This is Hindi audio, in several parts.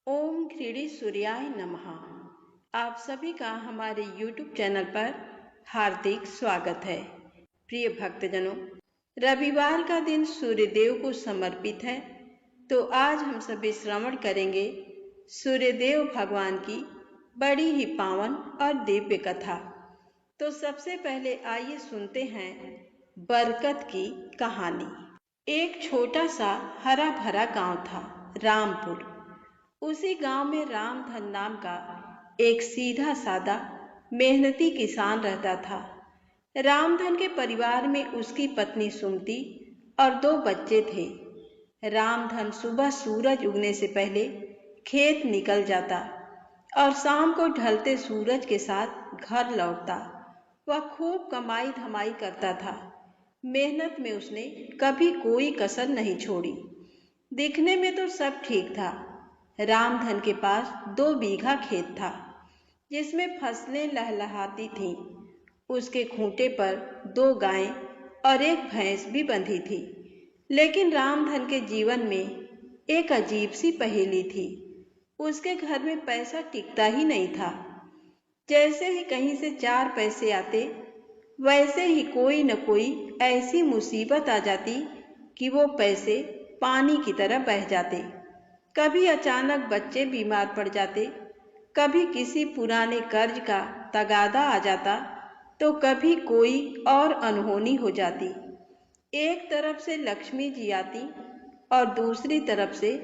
ओम क्रीड़ी सूर्याय नमः। आप सभी का हमारे YouTube चैनल पर हार्दिक स्वागत है। प्रिय भक्तजनों, रविवार का दिन सूर्यदेव को समर्पित है, तो आज हम सभी श्रवण करेंगे सूर्यदेव भगवान की बड़ी ही पावन और दिव्य कथा। तो सबसे पहले आइए सुनते हैं बरकत की कहानी। एक छोटा सा हरा भरा गांव था, रामपुर। उसी गांव में रामधन नाम का एक सीधा सादा मेहनती किसान रहता था। रामधन के परिवार में उसकी पत्नी सुमति और 2 बच्चे थे। रामधन सुबह सूरज उगने से पहले खेत निकल जाता और शाम को ढलते सूरज के साथ घर लौटता। वह खूब कमाई धमाई करता था। मेहनत में उसने कभी कोई कसर नहीं छोड़ी। दिखने में तो सब ठीक था। रामधन के पास 2 बीघा खेत था, जिसमें फसलें लहलहाती थीं। उसके खूंटे पर 2 गायें और 1 भैंस भी बंधी थी। लेकिन रामधन के जीवन में एक अजीब सी पहेली थी। उसके घर में पैसा टिकता ही नहीं था। जैसे ही कहीं से 4 पैसे आते, वैसे ही कोई न कोई ऐसी मुसीबत आ जाती कि वो पैसे पानी की तरह बह जाते। कभी अचानक बच्चे बीमार पड़ जाते, कभी किसी पुराने कर्ज का तगादा आ जाता, तो कभी कोई और अनहोनी हो जाती। एक तरफ से लक्ष्मी जी आती और दूसरी तरफ से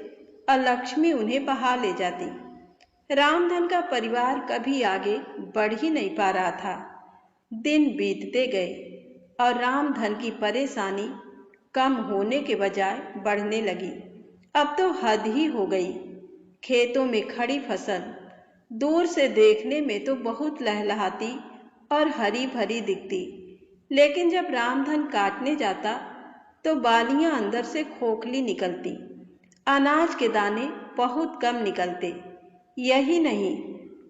अलक्ष्मी उन्हें बहा ले जाती। रामधन का परिवार कभी आगे बढ़ ही नहीं पा रहा था। दिन बीतते गए और रामधन की परेशानी कम होने के बजाय बढ़ने लगी। अब तो हद ही हो गई। खेतों में खड़ी फसल दूर से देखने में तो बहुत लहलहाती और हरी भरी दिखती, लेकिन जब रामधन काटने जाता तो बालियां अंदर से खोखली निकलती। अनाज के दाने बहुत कम निकलते। यही नहीं,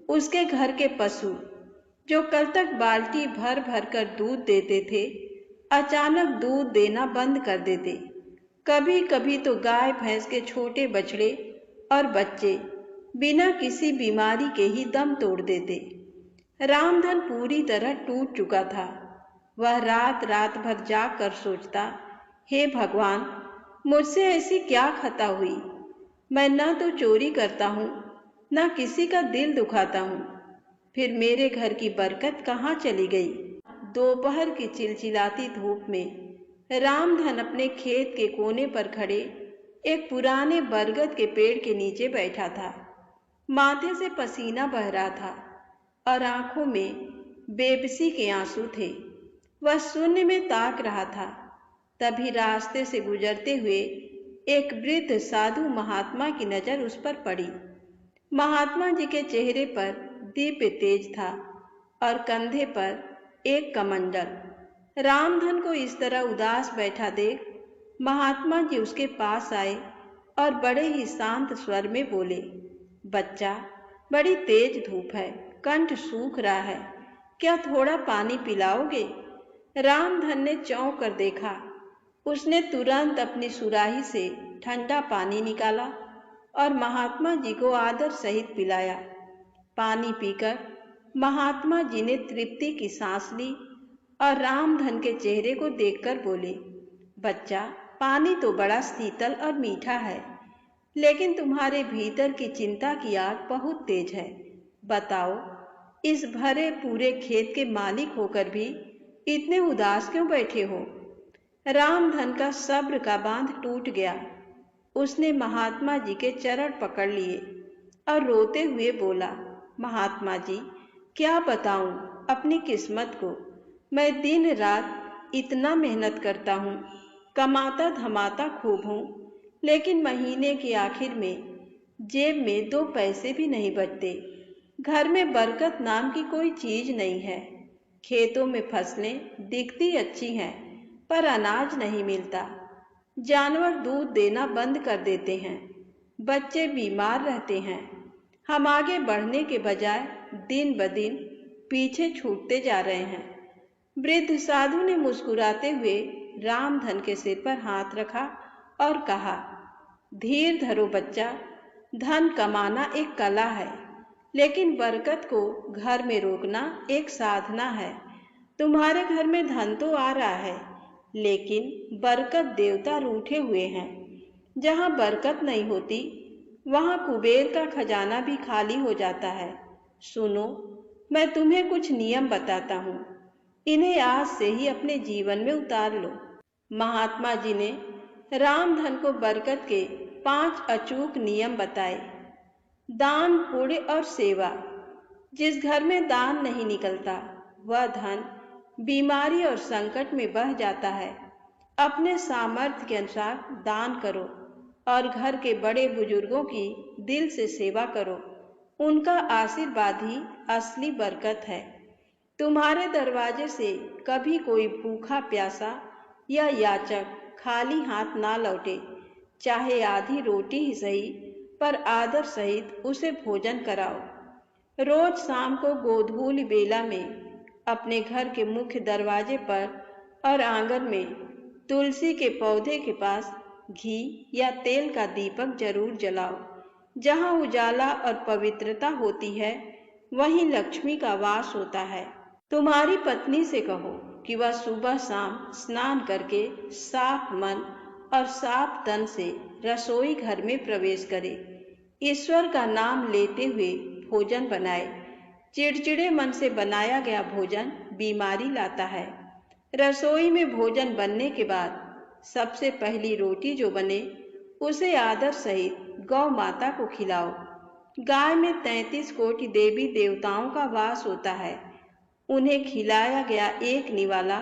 उसके घर के पशु जो कल तक बाल्टी भर भर कर दूध देते थे, अचानक दूध देना बंद कर देते। कभी कभी तो गाय भैंस के छोटे बछड़े और बच्चे बिना किसी बीमारी के ही दम तोड़ देते। रामधन पूरी तरह टूट चुका था। वह रात रात भर जाग कर सोचता, हे भगवान, मुझसे ऐसी क्या खता हुई। मैं न तो चोरी करता हूँ, न किसी का दिल दुखाता हूँ, फिर मेरे घर की बरकत कहाँ चली गई। दोपहर की चिलचिलाती धूप में रामधन अपने खेत के कोने पर खड़े एक पुराने बरगद के पेड़ के नीचे बैठा था। माथे से पसीना बह रहा था और आंखों में बेबसी के आंसू थे। वह शून्य में ताक रहा था। तभी रास्ते से गुजरते हुए एक वृद्ध साधु महात्मा की नजर उस पर पड़ी। महात्मा जी के चेहरे पर दिव्य तेज था और कंधे पर एक कमंडल। रामधन को इस तरह उदास बैठा देख महात्मा जी उसके पास आए और बड़े ही शांत स्वर में बोले, बच्चा, बड़ी तेज धूप है, कंठ सूख रहा है, क्या थोड़ा पानी पिलाओगे। रामधन ने चौंक कर देखा। उसने तुरंत अपनी सुराही से ठंडा पानी निकाला और महात्मा जी को आदर सहित पिलाया। पानी पीकर महात्मा जी ने तृप्ति की सांस ली और रामधन के चेहरे को देखकर बोले, बच्चा, पानी तो बड़ा शीतल और मीठा है, लेकिन तुम्हारे भीतर की चिंता की आग बहुत तेज है। बताओ, इस भरे पूरे खेत के मालिक होकर भी इतने उदास क्यों बैठे हो। रामधन का सब्र का बांध टूट गया। उसने महात्मा जी के चरण पकड़ लिए और रोते हुए बोला, महात्मा जी, क्या बताऊं अपनी किस्मत को। मैं दिन रात इतना मेहनत करता हूँ, कमाता धमाता खूब हूँ, लेकिन महीने के आखिर में जेब में 2 पैसे भी नहीं बचते। घर में बरकत नाम की कोई चीज नहीं है। खेतों में फसलें दिखती अच्छी हैं, पर अनाज नहीं मिलता। जानवर दूध देना बंद कर देते हैं। बच्चे बीमार रहते हैं। हम आगे बढ़ने के बजाय दिन ब दिन पीछे छूटते जा रहे हैं। वृद्ध साधु ने मुस्कुराते हुए रामधन के सिर पर हाथ रखा और कहा, धीर धरो बच्चा, धन कमाना एक कला है, लेकिन बरकत को घर में रोकना एक साधना है। तुम्हारे घर में धन तो आ रहा है, लेकिन बरकत देवता रूठे हुए हैं। जहाँ बरकत नहीं होती, वहाँ कुबेर का खजाना भी खाली हो जाता है। सुनो, मैं तुम्हें कुछ नियम बताता हूँ, इन्हें आज से ही अपने जीवन में उतार लो। महात्मा जी ने रामधन को बरकत के 5 अचूक नियम बताए। दान, पुण्य और सेवा। जिस घर में दान नहीं निकलता, वह धन बीमारी और संकट में बह जाता है। अपने सामर्थ्य के अनुसार दान करो और घर के बड़े बुजुर्गों की दिल से सेवा करो। उनका आशीर्वाद ही असली बरकत है। तुम्हारे दरवाजे से कभी कोई भूखा प्यासा या याचक खाली हाथ ना लौटे। चाहे आधी रोटी ही सही, पर आदर सहित उसे भोजन कराओ। रोज शाम को गोधूलि बेला में अपने घर के मुख्य दरवाजे पर और आंगन में तुलसी के पौधे के पास घी या तेल का दीपक जरूर जलाओ। जहाँ उजाला और पवित्रता होती है, वहीं लक्ष्मी का वास होता है। तुम्हारी पत्नी से कहो कि वह सुबह शाम स्नान करके साफ मन और साफ तन से रसोई घर में प्रवेश करे। ईश्वर का नाम लेते हुए भोजन बनाए। चिड़चिड़े मन से बनाया गया भोजन बीमारी लाता है। रसोई में भोजन बनने के बाद सबसे पहली रोटी जो बने, उसे आदर सहित गौ माता को खिलाओ। गाय में 33 कोटि देवी देवताओं का वास होता है। उन्हें खिलाया गया एक निवाला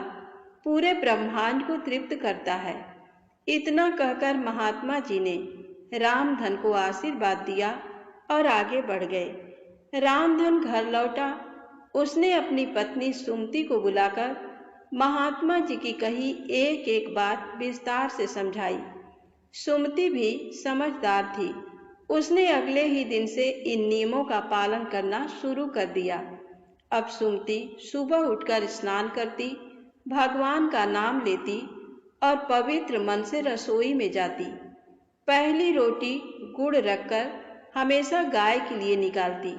पूरे ब्रह्मांड को तृप्त करता है। इतना कहकर महात्मा जी ने रामधन को आशीर्वाद दिया और आगे बढ़ गए। रामधन घर लौटा। उसने अपनी पत्नी सुमति को बुलाकर महात्मा जी की कही एक एक बात विस्तार से समझाई। सुमति भी समझदार थी। उसने अगले ही दिन से इन नियमों का पालन करना शुरू कर दिया। अब सुमति सुबह उठकर स्नान करती, भगवान का नाम लेती और पवित्र मन से रसोई में जाती। पहली रोटी गुड़ रखकर हमेशा गाय के लिए निकालती।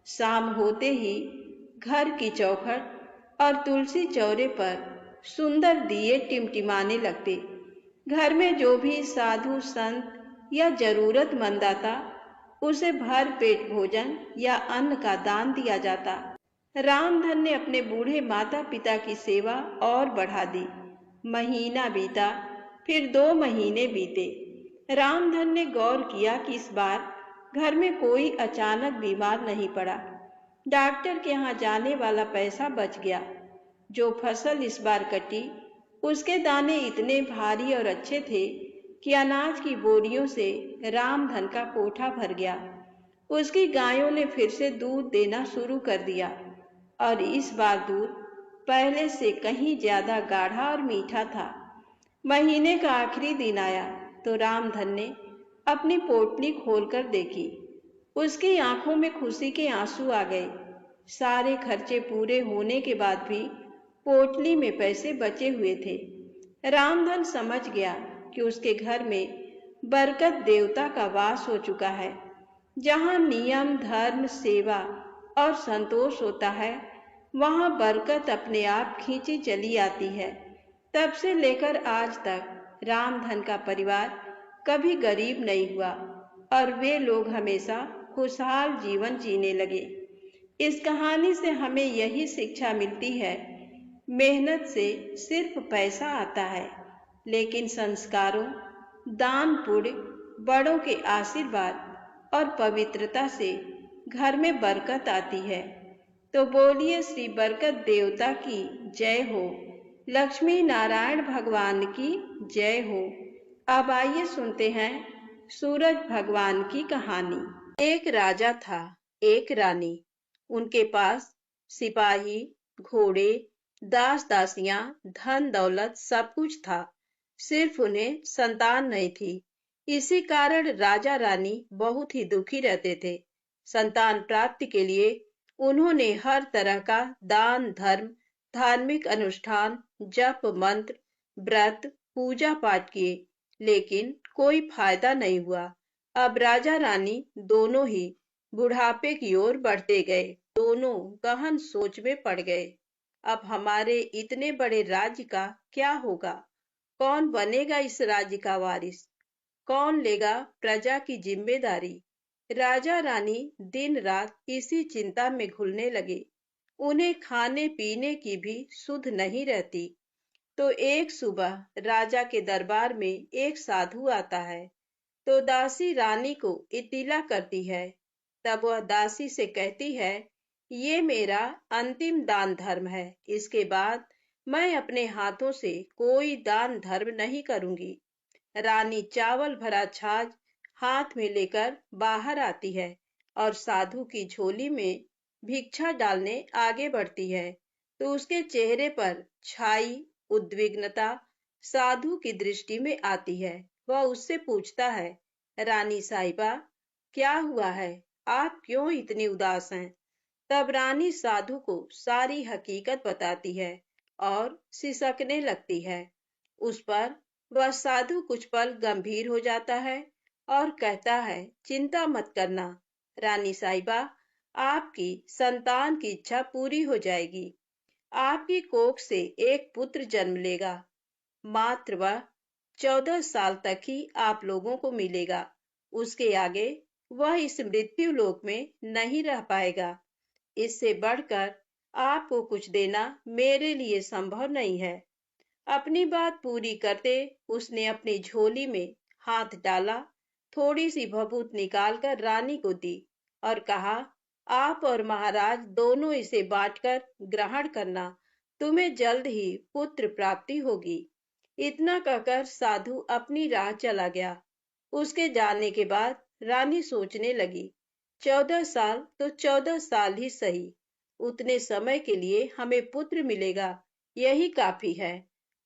शाम होते ही घर की चौखट और तुलसी चौरे पर सुंदर दिए टिमटिमाने लगते। घर में जो भी साधु संत या जरूरतमंद आता, उसे भर पेट भोजन या अन्न का दान दिया जाता। रामधन ने अपने बूढ़े माता पिता की सेवा और बढ़ा दी। महीना बीता, फिर 2 महीने बीते। रामधन ने गौर किया कि इस बार घर में कोई अचानक बीमार नहीं पड़ा। डॉक्टर के यहाँ जाने वाला पैसा बच गया। जो फसल इस बार कटी, उसके दाने इतने भारी और अच्छे थे कि अनाज की बोरियों से रामधन का कोठा भर गया। उसकी गायों ने फिर से दूध देना शुरू कर दिया और इस बार दूध पहले से कहीं ज्यादा गाढ़ा और मीठा था। महीने का आखिरी दिन आया तो रामधन ने अपनी पोटली खोलकर देखी। उसकी आंखों में खुशी के आंसू आ गए। सारे खर्चे पूरे होने के बाद भी पोटली में पैसे बचे हुए थे। रामधन समझ गया कि उसके घर में बरकत देवता का वास हो चुका है। जहाँ नियम, धर्म, सेवा और संतोष होता है, वहाँ बरकत अपने आप खींची चली आती है। तब से लेकर आज तक रामधन का परिवार कभी गरीब नहीं हुआ और वे लोग हमेशा खुशहाल जीवन जीने लगे। इस कहानी से हमें यही शिक्षा मिलती है, मेहनत से सिर्फ पैसा आता है, लेकिन संस्कारों, दान, पुण्य, बड़ों के आशीर्वाद और पवित्रता से घर में बरकत आती है। तो बोलिए श्री बरकत देवता की जय हो, लक्ष्मी नारायण भगवान की जय हो। अब आइए सुनते हैं सूरज भगवान की कहानी। एक राजा था, एक रानी। उनके पास सिपाही, घोड़े, दास दासियां, धन दौलत सब कुछ था, सिर्फ उन्हें संतान नहीं थी। इसी कारण राजा रानी बहुत ही दुखी रहते थे। संतान प्राप्ति के लिए उन्होंने हर तरह का दान, धर्म, धार्मिक अनुष्ठान, जप, मंत्र, व्रत, पूजा पाठ किए, लेकिन कोई फायदा नहीं हुआ। अब राजा रानी दोनों ही बुढ़ापे की ओर बढ़ते गए। दोनों गहन सोच में पड़ गए। अब हमारे इतने बड़े राज्य का क्या होगा? कौन बनेगा इस राज्य का वारिस? कौन लेगा प्रजा की जिम्मेदारी? राजा रानी दिन रात इसी चिंता में घुलने लगे। उन्हें खाने पीने की भी सुध नहीं रहती। तो एक सुबह राजा के दरबार में एक साधु आता है। तो दासी रानी को इत्तिला करती है। तब वह दासी से कहती है, ये मेरा अंतिम दान धर्म है। इसके बाद मैं अपने हाथों से कोई दान धर्म नहीं करूंगी। रानी चावल भरा छाछ हाथ में लेकर बाहर आती है और साधु की झोली में भिक्षा डालने आगे बढ़ती है। तो उसके चेहरे पर छाई उद्विग्नता साधु की दृष्टि में आती है। वह उससे पूछता है, रानी साहिबा, क्या हुआ है? आप क्यों इतनी उदास हैं? तब रानी साधु को सारी हकीकत बताती है और सिसकने लगती है। उस पर वह साधु कुछ पल गंभीर हो जाता है और कहता है, चिंता मत करना रानी साहिबा, आपकी संतान की इच्छा पूरी हो जाएगी। आपकी कोख से एक पुत्र जन्म लेगा। मात्र वह 14 साल तक ही आप लोगों को मिलेगा। उसके आगे वह इस मृत्यु लोक में नहीं रह पाएगा। इससे बढ़कर आपको कुछ देना मेरे लिए संभव नहीं है। अपनी बात पूरी करते उसने अपनी झोली में हाथ डाला, थोड़ी सी भभूत निकालकर रानी को दी और कहा, आप और महाराज दोनों इसे बांटकर ग्रहण करना। तुम्हें जल्द ही पुत्र प्राप्ति होगी। इतना कहकर साधु अपनी राह चला गया। उसके जाने के बाद रानी सोचने लगी, 14 साल तो 14 साल ही सही। उतने समय के लिए हमें पुत्र मिलेगा, यही काफी है।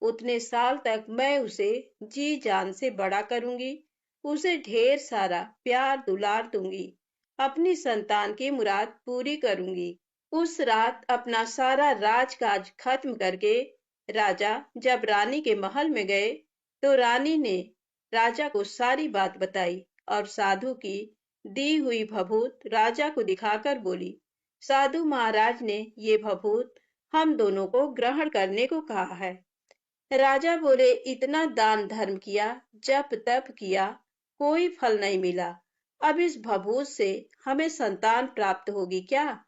उतने साल तक मैं उसे जी जान से बड़ा करूंगी। उसे ढेर सारा प्यार दुलार दूंगी। अपनी संतान की मुराद पूरी करूंगी। उस रात अपना सारा राजकाज खत्म करके राजा जब रानी के महल में गए तो रानी ने राजा को सारी बात बताई और साधु की दी हुई भभूत राजा को दिखाकर बोली, साधु महाराज ने ये भभूत हम दोनों को ग्रहण करने को कहा है। राजा बोले, इतना दान धर्म किया, जप तप किया, कोई फल नहीं मिला। अब इस भभूत से हमें संतान प्राप्त होगी क्या?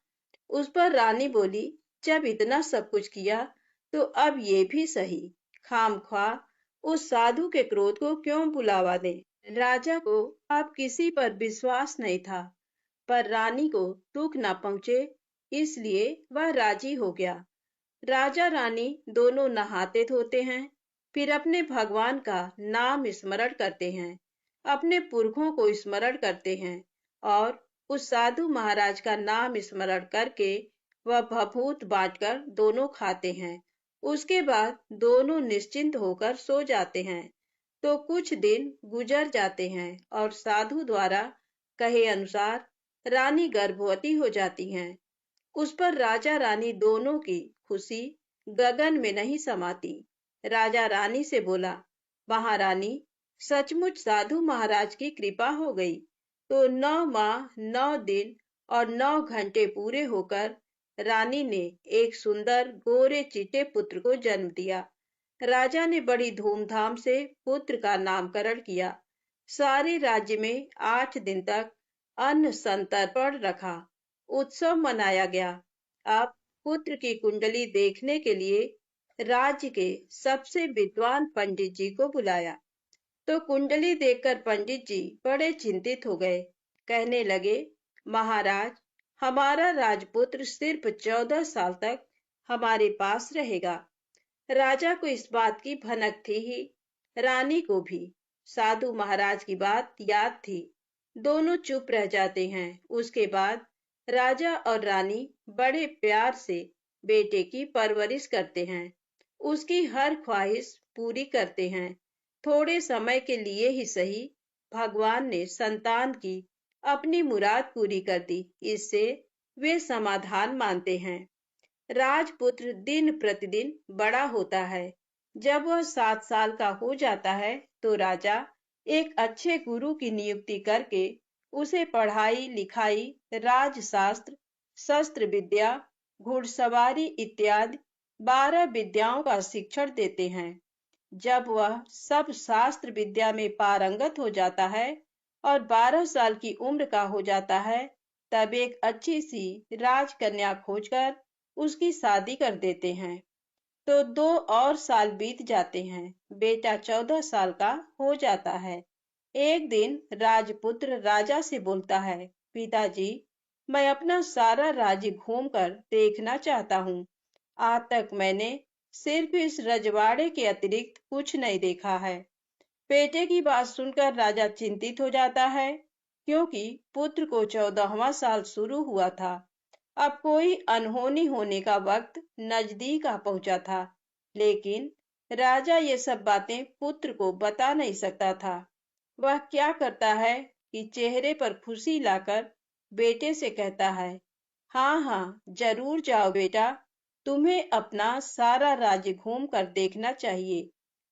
उस पर रानी बोली, जब इतना सब कुछ किया तो अब ये भी सही। खामख्वा उस साधु के क्रोध को क्यों बुलावा दे? राजा को अब किसी पर विश्वास नहीं था, पर रानी को दुख न पहुंचे इसलिए वह राजी हो गया। राजा रानी दोनों नहाते धोते हैं, फिर अपने भगवान का नाम स्मरण करते हैं, अपने पुरखों को स्मरण करते हैं और उस साधु महाराज का नाम स्मरण करके वह भभूत बांटकर दोनों खाते हैं। उसके बाद दोनों निश्चिंत होकर सो जाते हैं। तो कुछ दिन गुजर जाते हैं और साधु द्वारा कहे अनुसार रानी गर्भवती हो जाती हैं। उस पर राजा रानी दोनों की खुशी गगन में नहीं समाती। राजा रानी से बोला, महारानी, सचमुच साधु महाराज की कृपा हो गई। तो 9 माह 9 दिन और 9 घंटे पूरे होकर रानी ने एक सुंदर गोरे चिट्टे पुत्र को जन्म दिया। राजा ने बड़ी धूमधाम से पुत्र का नामकरण किया। सारे राज्य में 8 दिन तक अन्न संतर्पण रखा। उत्सव मनाया गया। अब पुत्र की कुंडली देखने के लिए राज्य के सबसे विद्वान पंडित जी को बुलाया। तो कुंडली देखकर पंडित जी बड़े चिंतित हो गए। कहने लगे, महाराज, हमारा राजपुत्र सिर्फ 14 साल तक हमारे पास रहेगा। राजा को इस बात की भनक थी ही, रानी को भी। साधु महाराज की बात याद थी। दोनों चुप रह जाते हैं। उसके बाद राजा और रानी बड़े प्यार से बेटे की परवरिश करते हैं। उसकी हर ख्वाहिश पूरी करते हैं। थोड़े समय के लिए ही सही, भगवान ने संतान की अपनी मुराद पूरी कर दी। इससे वे समाधान मानते हैं। राजपुत्र दिन प्रतिदिन बड़ा होता है। जब वह 7 साल का हो जाता है तो राजा एक अच्छे गुरु की नियुक्ति करके उसे पढ़ाई लिखाई, राजशास्त्र, शस्त्र विद्या, घुड़सवारी इत्यादि 12 विद्याओं का शिक्षण देते हैं। जब वह सब शास्त्र विद्या में पारंगत हो जाता है और 12 साल की उम्र का हो जाता है, तब एक अच्छी सी राजकन्या खोजकर उसकी शादी कर देते हैं। तो 2 और साल बीत जाते हैं। बेटा 14 साल का हो जाता है। एक दिन राजपुत्र राजा से बोलता है, पिताजी, मैं अपना सारा राज्य घूमकर देखना चाहता हूँ। आज तक मैंने सिर्फ इस रजवाड़े के अतिरिक्त कुछ नहीं देखा है। बेटे की बात सुनकर राजा चिंतित हो जाता है, क्योंकि पुत्र को 14वां साल शुरू हुआ था। अब कोई अनहोनी होने का वक्त नजदीक आ पहुंचा था, लेकिन राजा ये सब बातें पुत्र को बता नहीं सकता था। वह क्या करता है कि चेहरे पर खुशी लाकर बेटे से कहता है, हाँ हाँ, जरूर जाओ बेटा, तुम्हें अपना सारा राज्य घूम कर देखना चाहिए।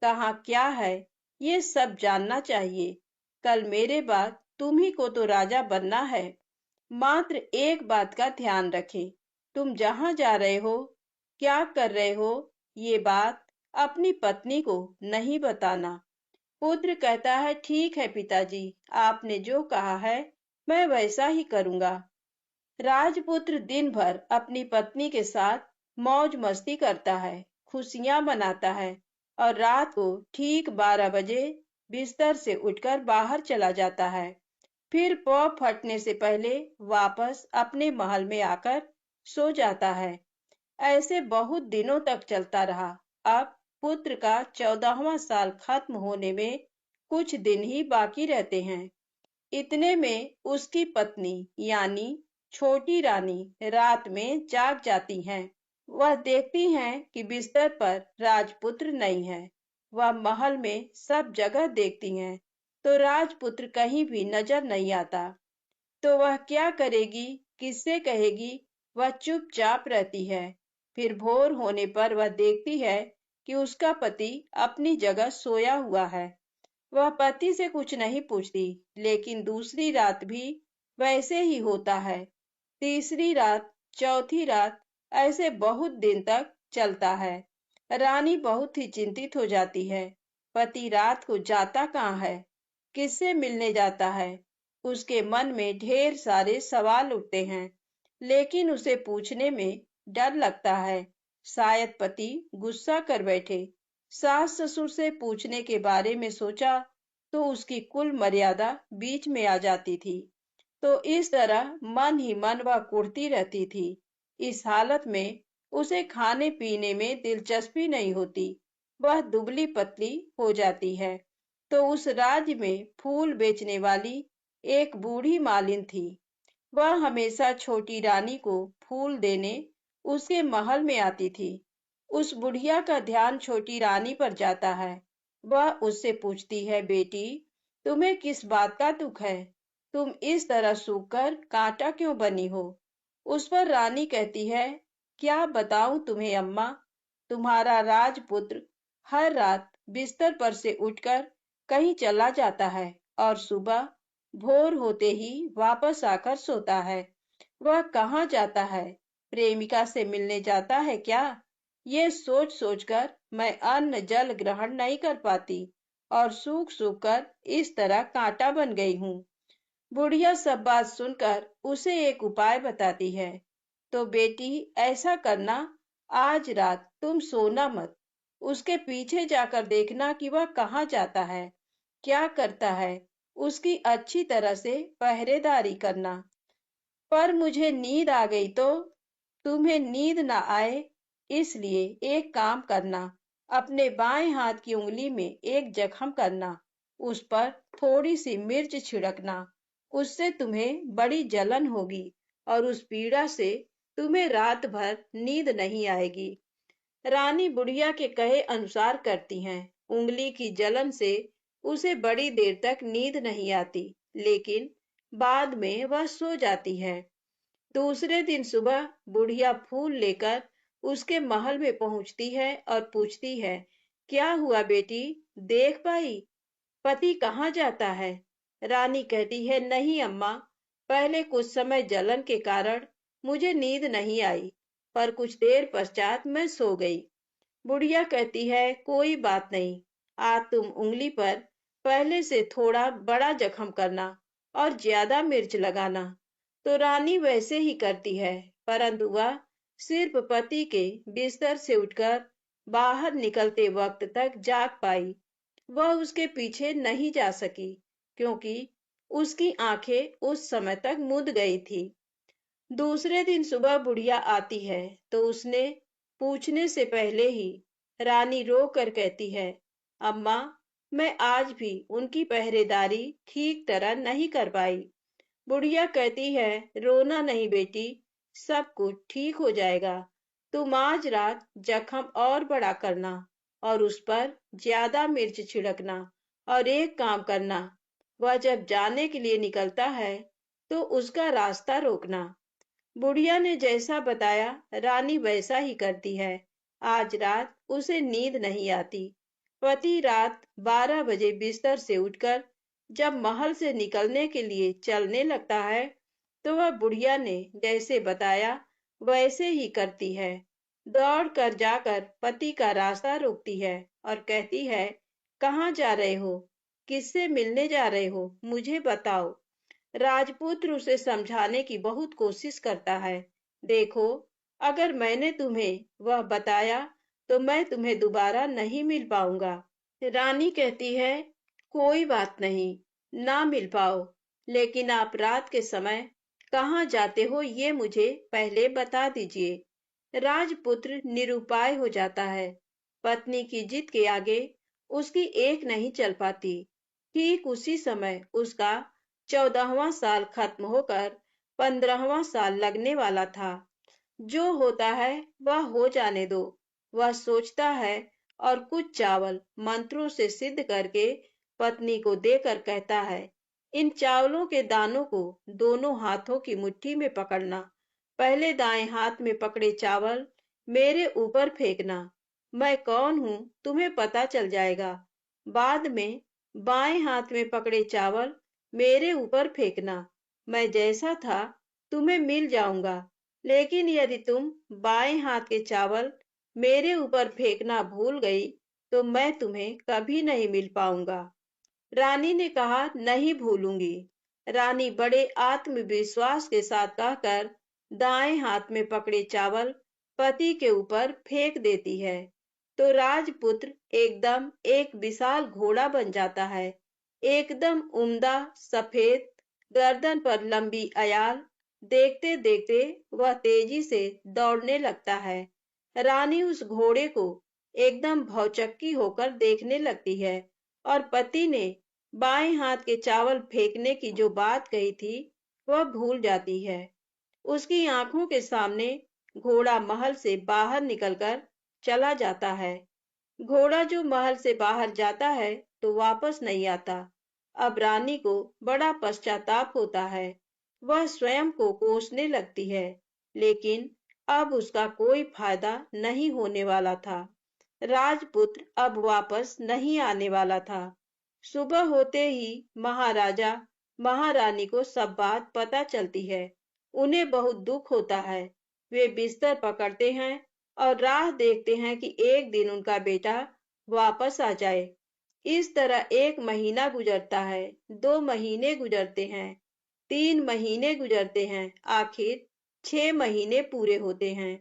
कहाँ क्या है, ये सब जानना चाहिए। कल मेरे बाद तुम्ही को तो राजा बनना है। मात्र एक बात का ध्यान रखें, तुम जहां जा रहे हो, क्या कर रहे हो, ये बात अपनी पत्नी को नहीं बताना। पुत्र कहता है, ठीक है पिताजी, आपने जो कहा है मैं वैसा ही करूंगा। राजपुत्र दिन भर अपनी पत्नी के साथ मौज मस्ती करता है, खुशियां मनाता है और रात को ठीक 12 बजे बिस्तर से उठकर बाहर चला जाता है। फिर पौ फटने से पहले वापस अपने महल में आकर सो जाता है। ऐसे बहुत दिनों तक चलता रहा। अब पुत्र का 14वां साल खत्म होने में कुछ दिन ही बाकी रहते हैं। इतने में उसकी पत्नी यानी छोटी रानी रात में जाग जाती हैं। वह देखती हैं कि बिस्तर पर राजपुत्र नहीं है। वह महल में सब जगह देखती हैं, तो राजपुत्र कहीं भी नजर नहीं आता। तो वह क्या करेगी, किससे कहेगी? वह चुपचाप रहती है। फिर भोर होने पर वह देखती है कि उसका पति अपनी जगह सोया हुआ है। वह पति से कुछ नहीं पूछती, लेकिन दूसरी रात भी वैसे ही होता है। तीसरी रात, चौथी रात, ऐसे बहुत दिन तक चलता है। रानी बहुत ही चिंतित हो जाती है। पति रात को जाता कहाँ है, किससे मिलने जाता है? उसके मन में ढेर सारे सवाल उठते हैं, लेकिन उसे पूछने में डर लगता है। शायद पति गुस्सा कर बैठे। सास ससुर से पूछने के बारे में सोचा तो उसकी कुल मर्यादा बीच में आ जाती थी। तो इस तरह मन ही मन वह कुढ़ती रहती थी। इस हालत में उसे खाने पीने में दिलचस्पी नहीं होती। वह दुबली पतली हो जाती है। तो उस राज्य में फूल बेचने वाली एक बूढ़ी मालिन थी। वह हमेशा छोटी रानी को फूल देने उसके महल में आती थी। उस बुढ़िया का ध्यान छोटी रानी पर जाता है। वह उससे पूछती है, बेटी, तुम्हें किस बात का दुख है? तुम इस तरह सूखकर कांटा क्यों बनी हो? उस पर रानी कहती है, क्या बताऊं तुम्हें अम्मा, तुम्हारा राजपुत्र हर रात बिस्तर पर से उठकर कहीं चला जाता है और सुबह भोर होते ही वापस आकर सोता है। वह कहाँ जाता है? प्रेमिका से मिलने जाता है क्या? ये सोच सोचकर मैं अन्न जल ग्रहण नहीं कर पाती और सूख सूख कर इस तरह कांटा बन गई हूँ। बुढ़िया सब बात सुनकर उसे एक उपाय बताती है। तो बेटी, ऐसा करना, आज रात तुम सोना मत। उसके पीछे जाकर देखना कि वह कहाँ जाता है, क्या करता है। उसकी अच्छी तरह से पहरेदारी करना। पर मुझे नींद आ गई तो? तुम्हें नींद ना आए, इसलिए एक काम करना, अपने बाएं हाथ की उंगली में एक जख्म करना, उस पर थोड़ी सी मिर्च छिड़कना। उससे तुम्हें बड़ी जलन होगी और उस पीड़ा से तुम्हें रात भर नींद नहीं आएगी। रानी बुढ़िया के कहे अनुसार करती हैं। उंगली की जलन से उसे बड़ी देर तक नींद नहीं आती, लेकिन बाद में वह सो जाती है। दूसरे दिन सुबह बुढ़िया फूल लेकर उसके महल में पहुंचती है और पूछती है, क्या हुआ बेटी, देख पाई? पति कहाँ जाता है? रानी कहती है, नहीं अम्मा, पहले कुछ समय जलन के कारण मुझे नींद नहीं आई, पर कुछ देर पश्चात मैं सो गई। बुढ़िया कहती है, कोई बात नहीं, आज तुम उंगली पर पहले से थोड़ा बड़ा जख्म करना और ज्यादा मिर्च लगाना। तो रानी वैसे ही करती है, परंतु वह सिर्फ पति के बिस्तर से उठकर बाहर निकलते वक्त तक जाग पाई। वह उसके पीछे नहीं जा सकी, क्योंकि उसकी आंखें उस समय तक मूंद गई थी। दूसरे दिन सुबह बुढ़िया आती है तो उसने पूछने से पहले ही रानी रो कर कहती है, अम्मा, मैं आज भी उनकी पहरेदारी ठीक तरह नहीं कर पाई। बुढ़िया कहती है, रोना नहीं बेटी, सब कुछ ठीक हो जाएगा। तुम आज रात जख्म और बड़ा करना और उस पर ज्यादा मिर्च छिड़कना, और एक काम करना, वह जब जाने के लिए निकलता है तो उसका रास्ता रोकना। बुढ़िया ने जैसा बताया रानी वैसा ही करती है। आज रात उसे नींद नहीं आती। पति रात 12 बजे बिस्तर से उठकर जब महल से निकलने के लिए चलने लगता है तो वह बुढ़िया ने जैसे बताया वैसे ही करती है। दौड़ कर जाकर पति का रास्ता रोकती है और कहती है, कहाँ जा रहे हो? किससे मिलने जा रहे हो? मुझे बताओ। राजपुत्र उसे समझाने की बहुत कोशिश करता है। देखो, अगर मैंने तुम्हें वह बताया तो मैं तुम्हें दोबारा नहीं मिल पाऊंगा। रानी कहती है, कोई बात नहीं, ना मिल पाओ, लेकिन आप रात के समय कहाँ जाते हो ये मुझे पहले बता दीजिए। राजपुत्र निरुपाय हो जाता है। पत्नी की जिद के आगे उसकी एक नहीं चल पाती। ठीक उसी समय उसका 14वां साल खत्म होकर 15वां साल लगने वाला था। जो होता है वह हो जाने दो, वह सोचता है, और कुछ चावल मंत्रों से सिद्ध करके पत्नी को देकर कहता है, इन चावलों के दानों को दोनों हाथों की मुट्ठी में पकड़ना। पहले दाएं हाथ में पकड़े चावल मेरे ऊपर फेंकना। मैं कौन हूँ तुम्हें पता चल जाएगा। बाद में बाएं हाथ में पकड़े चावल मेरे ऊपर फेंकना। मैं जैसा था तुम्हें मिल जाऊंगा, लेकिन यदि तुम बाएं हाथ के चावल मेरे ऊपर फेंकना भूल गई तो मैं तुम्हें कभी नहीं मिल पाऊंगा। रानी ने कहा, नहीं भूलूंगी। रानी बड़े आत्मविश्वास के साथ कहकर दाएं हाथ में पकड़े चावल पति के ऊपर फेंक देती है। तो राजपुत्र एकदम एक विशाल घोड़ा बन जाता है। एकदम उम्दा, सफेद, गर्दन पर लंबी अयाल। देखते देखते वह तेजी से दौड़ने लगता है। रानी उस घोड़े को एकदम भौचक्की होकर देखने लगती है, और पति ने बाएं हाथ के चावल फेंकने की जो बात कही थी वह भूल जाती है। उसकी आंखों के सामने घोड़ा महल से बाहर निकलकर चला जाता है। घोड़ा जो महल से बाहर जाता है तो वापस नहीं आता। अब रानी को बड़ा पश्चाताप होता है। वह स्वयं को कोसने लगती है, लेकिन अब उसका कोई फायदा नहीं होने वाला था। राजपुत्र अब वापस नहीं आने वाला था। सुबह होते ही महाराजा महारानी को सब बात पता चलती है। उन्हें बहुत दुख होता है। वे बिस्तर पकड़ते हैं और राह देखते हैं कि एक दिन उनका बेटा वापस आ जाए। इस तरह 1 महीना गुजरता है, 2 महीने गुजरते हैं, 3 महीने गुजरते हैं, आखिर 6 महीने पूरे होते हैं।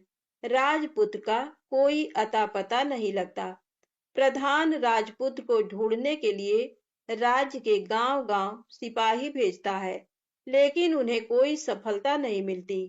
राजपुत्र का कोई अता पता नहीं लगता। प्रधान राजपुत्र को ढूंढने के लिए राज्य के गांव-गांव सिपाही भेजता है, लेकिन उन्हें कोई सफलता नहीं मिलती।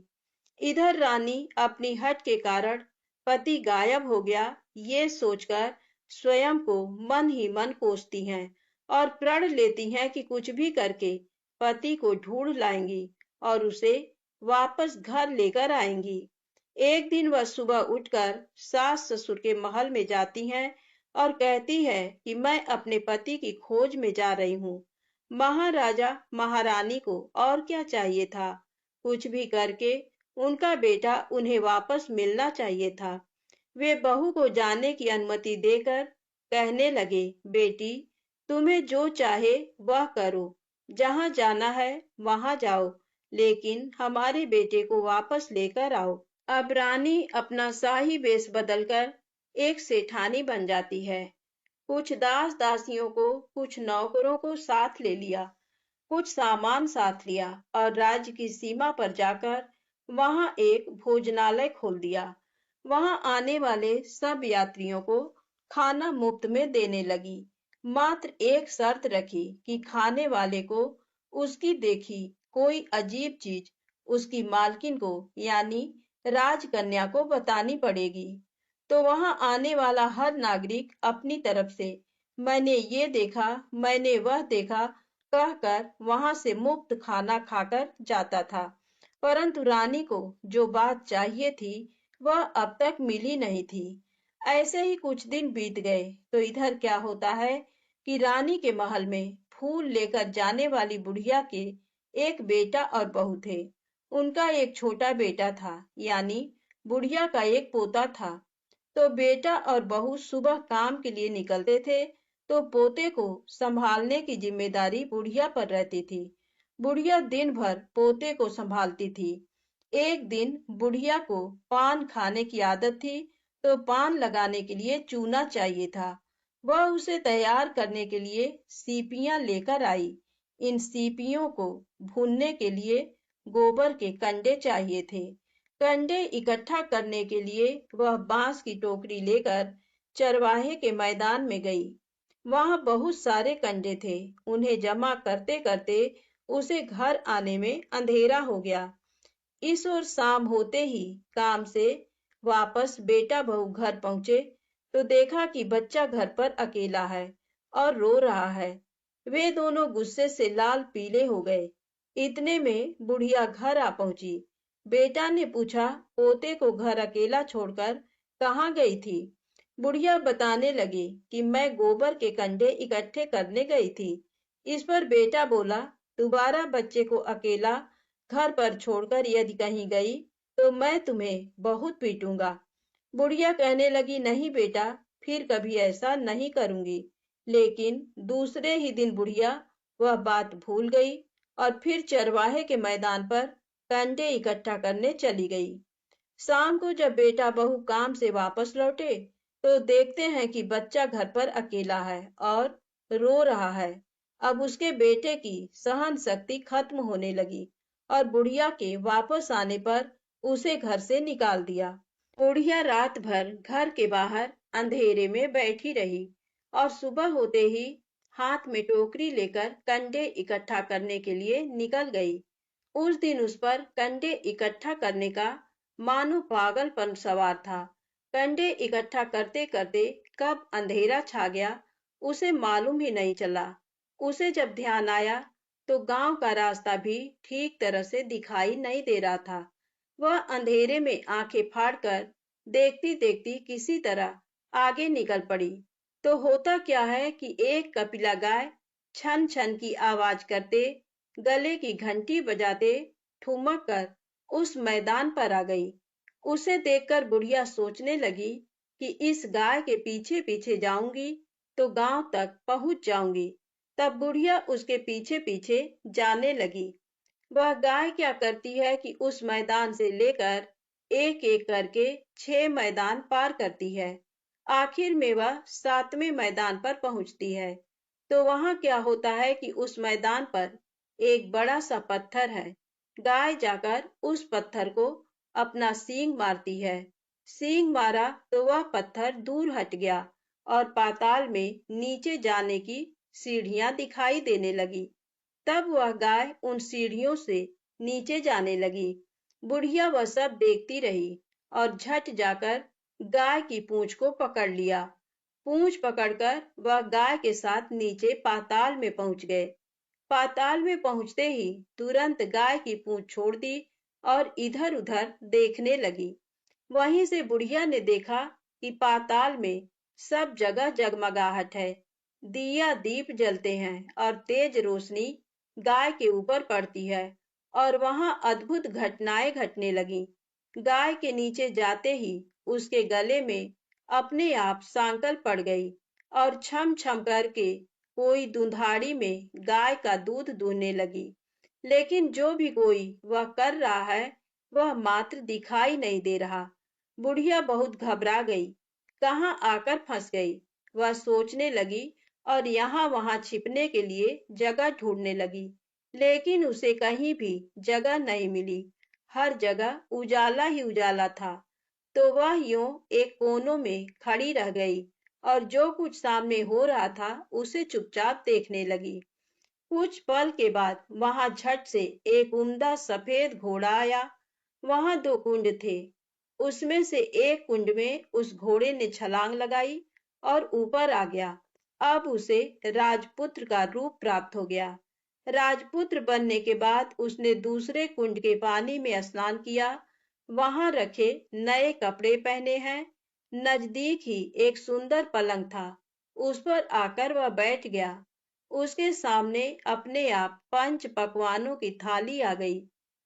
इधर रानी अपनी हठ के कारण पति गायब हो गया ये सोचकर स्वयं को मन ही मन कोसती हैं और प्रण लेती हैं कि कुछ भी करके पति को ढूंढ लाएंगी और उसे वापस घर लेकर आएंगी। एक दिन वह सुबह उठकर सास ससुर के महल में जाती हैं और कहती है कि मैं अपने पति की खोज में जा रही हूँ। महाराजा महारानी को और क्या चाहिए था, कुछ भी करके उनका बेटा उन्हें वापस मिलना चाहिए था। वे बहू को जाने की अनुमति देकर कहने लगे, बेटी, तुम्हें जो चाहे वह करो, जहाँ जाना है वहां जाओ, लेकिन हमारे बेटे को वापस लेकर आओ। अब रानी अपना शाही वेश बदलकर एक सेठानी बन जाती है। कुछ दास दासियों को, कुछ नौकरों को साथ ले लिया, कुछ सामान साथ लिया और राज्य की सीमा पर जाकर वहां एक भोजनालय खोल दिया। वहां आने वाले सब यात्रियों को खाना मुफ्त में देने लगी। मात्र एक शर्त रखी कि खाने वाले को उसकी देखी कोई अजीब चीज उसकी मालकिन को यानी राजकन्या को बतानी पड़ेगी। तो वहां आने वाला हर नागरिक अपनी तरफ से मैंने ये देखा, मैंने वह देखा कहकर वहां से मुफ्त खाना खाकर जाता था। परंतु रानी को जो बात चाहिए थी वह अब तक मिली नहीं थी। ऐसे ही कुछ दिन बीत गए तो इधर क्या होता है कि रानी के महल में फूल लेकर जाने वाली बुढ़िया के एक बेटा और बहू थे। उनका एक छोटा बेटा था, यानी बुढ़िया का एक पोता था। तो बेटा और बहू सुबह काम के लिए निकलते थे, तो पोते को संभालने की जिम्मेदारी बुढ़िया पर रहती थी। बुढ़िया दिन भर पोते को संभालती थी। एक दिन बुढ़िया को पान खाने की आदत थी, तो पान लगाने के लिए चूना चाहिए था। वह उसे तैयार करने के लिए सीपियां लेकर आई। इन सीपियों को भूनने के लिए गोबर के कंडे चाहिए थे। कंडे इकट्ठा करने के लिए वह बांस की टोकरी लेकर चरवाहे के मैदान में गई। वहां बहुत सारे कंडे थे। उन्हें जमा करते करते उसे घर आने में अंधेरा हो गया। इस ओर शाम होते ही काम से वापस बेटा बहू घर पहुंचे तो देखा कि बच्चा घर पर अकेला है और रो रहा है। वे दोनों गुस्से से लाल पीले हो गए। इतने में बुढ़िया घर आ पहुंची। बेटा ने पूछा, पोते को घर अकेला छोड़कर कहाँ गई थी? बुढ़िया बताने लगी कि मैं गोबर के कंडे इकट्ठे करने गई थी। इस पर बेटा बोला, दोबारा बच्चे को अकेला घर पर छोड़कर यदि कहीं गई तो मैं तुम्हें बहुत पीटूंगा। बुढ़िया कहने लगी, नहीं बेटा, फिर कभी ऐसा नहीं करूंगी। लेकिन दूसरे ही दिन बुढ़िया वह बात भूल गई और फिर चरवाहे के मैदान पर कंडे इकट्ठा करने चली गई। शाम को जब बेटा बहू काम से वापस लौटे तो देखते हैं कि बच्चा घर पर अकेला है और रो रहा है। अब उसके बेटे की सहन शक्ति खत्म होने लगी और बुढ़िया के वापस आने पर उसे घर से निकाल दिया। बुढ़िया रात भर घर के बाहर अंधेरे में बैठी रही और सुबह होते ही हाथ में टोकरी लेकर कंडे इकट्ठा करने के लिए निकल गई। उस दिन उस पर कंडे इकट्ठा करने का मानो पागलपन सवार था। कंडे इकट्ठा करते करते कब अंधेरा छा गया उसे मालूम ही नहीं चला। उसे जब ध्यान आया तो गांव का रास्ता भी ठीक तरह से दिखाई नहीं दे रहा था। वह अंधेरे में आंखें फाड़कर देखती देखती किसी तरह आगे निकल पड़ी। तो होता क्या है कि एक कपिला गाय छन छन की आवाज करते, गले की घंटी बजाते ठुमक कर उस मैदान पर आ गई। उसे देखकर बुढ़िया सोचने लगी कि इस गाय के पीछे पीछे जाऊंगी तो गांव तक पहुंच जाऊंगी। तब बुढ़िया उसके पीछे पीछे जाने लगी। वह गाय क्या करती है कि उस मैदान से लेकर एक एक करके 6 मैदान पार करती है। आखिर में वह 7वें मैदान पर पहुंचती है। तो वहां क्या होता है कि उस मैदान पर एक बड़ा सा पत्थर है। गाय जाकर उस पत्थर को अपना सींग मारती है। सींग मारा तो वह पत्थर दूर हट गया और पाताल में नीचे जाने की सीढ़ियां दिखाई देने लगी। तब वह गाय उन सीढ़ियों से नीचे जाने लगी। बुढ़िया वह सब देखती रही और झट जाकर गाय की पूंछ को पकड़ लिया। पूंछ पकड़कर वह गाय के साथ नीचे पाताल में पहुंच गए। पाताल में पहुंचते ही तुरंत गाय की पूंछ छोड़ दी और इधर उधर देखने लगी। वहीं से बुढ़िया ने देखा कि पाताल में सब जगह जगमगाहट है। दिया दीप जलते हैं और तेज रोशनी गाय के ऊपर पड़ती है और वहां अद्भुत घटनाएं घटने लगी। गाय के नीचे जाते ही उसके गले में अपने आप सांकल पड़ गई और छम छम करके कोई दुधारी में गाय का दूध दूहने लगी। लेकिन जो भी कोई वह कर रहा है वह मात्र दिखाई नहीं दे रहा। बुढ़िया बहुत घबरा गई, कहाँ आकर फंस गई। वह सोचने लगी और यहाँ वहां छिपने के लिए जगह ढूंढने लगी, लेकिन उसे कहीं भी जगह नहीं मिली। हर जगह उजाला ही उजाला था। तो वह यूं एक कोने में खड़ी रह गई और जो कुछ सामने हो रहा था उसे चुपचाप देखने लगी। कुछ पल के बाद वहां झट से एक उम्दा सफेद घोड़ा आया। वहां दो कुंड थे, उसमें से एक कुंड में उस घोड़े ने छलांग लगाई और ऊपर आ गया। अब उसे राजपुत्र का रूप प्राप्त हो गया। राजपुत्र बनने के बाद उसने दूसरे कुंड के पानी में स्नान किया। वहां रखे नए कपड़े पहने हैं। नजदीक ही एक सुंदर पलंग था, उस पर आकर वह बैठ गया। उसके सामने अपने आप 5 पकवानों की थाली आ गई,